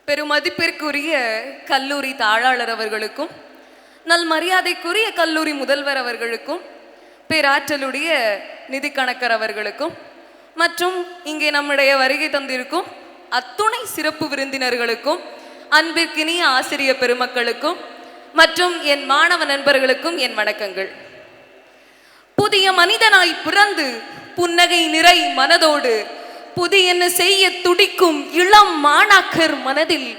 பெருமதிப்பிற்குரிய கல்லூரி தாளாளர் அவர்களுக்கும், நல் மரியாதைக்குரிய கல்லூரி முதல்வர் அவர்களுக்கும், பேராற்றலுடைய நிதி கணக்கர் அவர்களுக்கும், மற்றும் இங்கே நம்முடைய வருகை தந்திருக்கும் அத்துணை சிறப்பு விருந்தினர்களுக்கும், அன்பிற்கினிய ஆசிரிய பெருமக்களுக்கும் மற்றும் என் மாணவ நண்பர்களுக்கும் என் வணக்கங்கள். புதிய மனிதனாய் பிறந்து புன்னகை நிறை மனதோடு புதியன செய்ய துடிக்கும் இளம் மாணாக்கர் மனதில்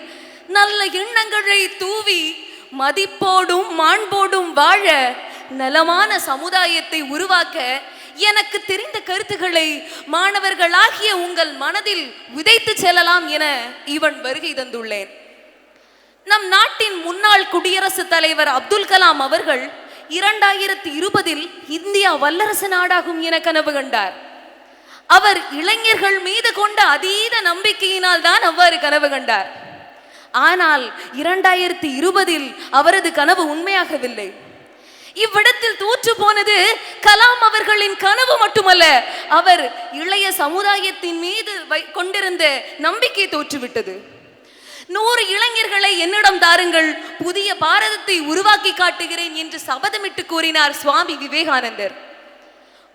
நல்ல எண்ணங்களை தூவி மதிப்போடும் மாண்போடும் வாழ நலமான சமுதாயத்தை உருவாக்க எனக்கு தெரிந்த கருத்துக்களை மாணவர்களாகிய உங்கள் மனதில் விதைத்து செல்லலாம் என இவன் வருகை தந்துள்ளேன். நம் நாட்டின் முன்னாள் குடியரசுத் தலைவர் அப்துல் கலாம் அவர்கள் 2020 இந்தியா வல்லரசு நாடாகும் என கனவு கண்டார். அவர் இளைஞர்கள் மீது கொண்ட அதீத நம்பிக்கையினால் தான் அவ்வாறு கனவு கண்டார். ஆனால் 2020 அவரது கனவு உண்மையாகவில்லை. இவ்விடத்தில் தோற்று போனது கலாம் அவர்களின் கனவு மட்டுமல்ல, அவர் இளைய சமுதாயத்தின் மீது கொண்டிருந்த நம்பிக்கை தோற்றுவிட்டது. 100 இளைஞர்களை என்னிடம் தாருங்கள், புதிய பாரதத்தை உருவாக்கி காட்டுகிறேன் என்று சபதமிட்டு கூறினார் சுவாமி விவேகானந்தர்.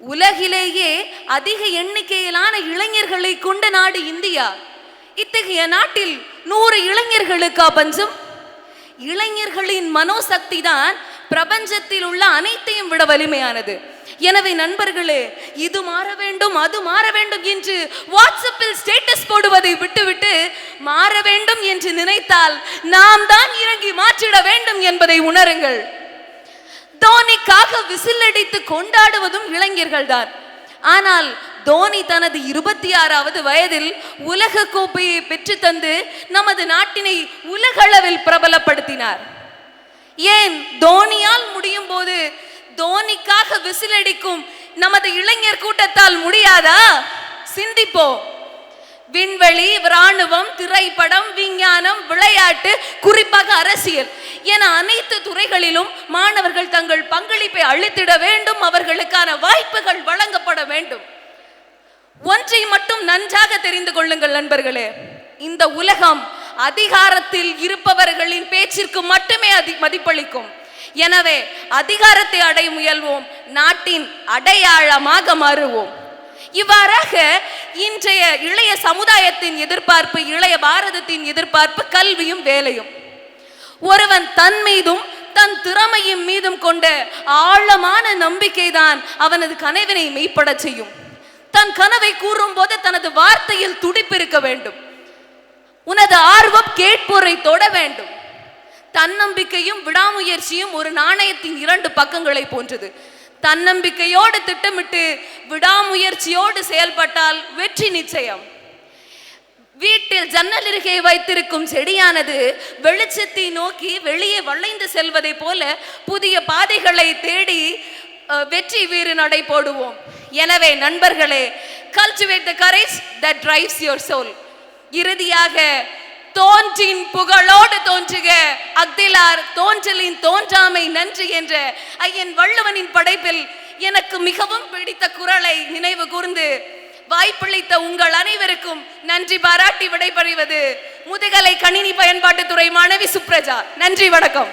உலகிலேயே அதிக எண்ணிக்கையிலான இளைஞர்களை கொண்ட நாடு இந்தியா. இத்தகைய நாட்டில் 100 இளைஞர்களுக்கா பஞ்சம்? இளைஞர்களின் மனோசக்தி தான் பிரபஞ்சத்தில் உள்ள அனைத்தையும் விட வலிமையானது. எனவே நண்பர்களே, இது மாற வேண்டும் அது மாற வேண்டும் என்று வாட்ஸ்அப்பில் ஸ்டேட்டஸ் போடுவதை விட்டுவிட்டு மாற வேண்டும் என்று நினைத்தால் நாம் தான் இறங்கி மாற்றிட வேண்டும் என்பதை உணருங்கள். தோனிக்காக விசில் அடித்து கொண்டாடுவதும் இளைஞர்கள் தான். ஆனால் தோனி தனது 26வது வயதில் உலக கோப்பையை பெற்று தந்து நமது நாட்டினை உலகளவில் பிரபலப்படுத்தினார். ஏன் தோனியால் முடியும் போது தோனிக்காக விசில் அடிக்கும் நமது இளைஞர் கூட்டத்தால் முடியாதா? சிந்திப்போம். விண்வெளி, இராணுவம், திரைப்படம், விஞ்ஞானம், விளையாட்டு, குறிப்பாக அரசியல் என அனைத்து துறைகளிலும் மாணவர்கள் தங்கள் பங்களிப்பை அளித்திட வேண்டும். அவர்களுக்கான வாய்ப்புகள் வழங்கப்பட வேண்டும். ஒன்றை மட்டும் நன்றாக தெரிந்து கொள்ளுங்கள் நண்பர்களே, இந்த உலகம் அதிகாரத்தில் இருப்பவர்களின் பேச்சிற்கு மட்டுமே மதிப்பளிக்கும். எனவே அதிகாரத்தை அடைய முயல்வோம், நாட்டின் அடையாளமாக மாறுவோம். இவ்வாறாக இன்றைய இளைய சமுதாயத்தின் எதிர்பார்ப்பு, இளைய பாரதத்தின் எதிர்பார்ப்பு கல்வியும் வேலையும். ஒருவன் தன் மீதும் தன் திறமையின் மீதும் கொண்ட ஆழமான நம்பிக்கை தான் அவனது கனவினை மெய்ப்பட செய்யும். தன் கனவை கூறும் போது தனது வார்த்தையில் துடிப்பு இருக்க வேண்டும். உனது ஆர்வம் கேட்போரை தொட வேண்டும். தன்னம்பிக்கையும் விடாமுயற்சியும் ஒரு நாணயத்தின் 2 பக்கங்களை போன்றது. தன்னம்பிக்கையோடு திட்டமிட்டு விடாமுயற்சியோடு செயல்பட்டால் வெற்றி நிச்சயம். வீட்டில் ஜன்னல் அருகே வைத்திருக்கும் செடியானது வெளிச்சத்தை நோக்கி வெளியே வளைந்து செல்வதை போல புதிய பாதைகளை தேடி வெற்றி வீறு நடை போடுவோம். எனவே நண்பர்களே, cultivate the courage that drives your soul. இறுதியாக தோன்றின் புகழோடு தோன்றுக அக்திலார் தோன்றலின் தோன்றாமை நன்றி என்ற ஐயன் வள்ளுவனின் படைப்பில் எனக்கு மிகவும் பிடித்த குறளை நினைவு கூர்ந்து வாய்ப்பளித்த உங்கள் அனைவருக்கும் நன்றி பாராட்டி விடைபெறுவது முதுகலை கணினி பயன்பாட்டுத்துறை மாணவி சுப்ரஜா. நன்றி, வணக்கம்.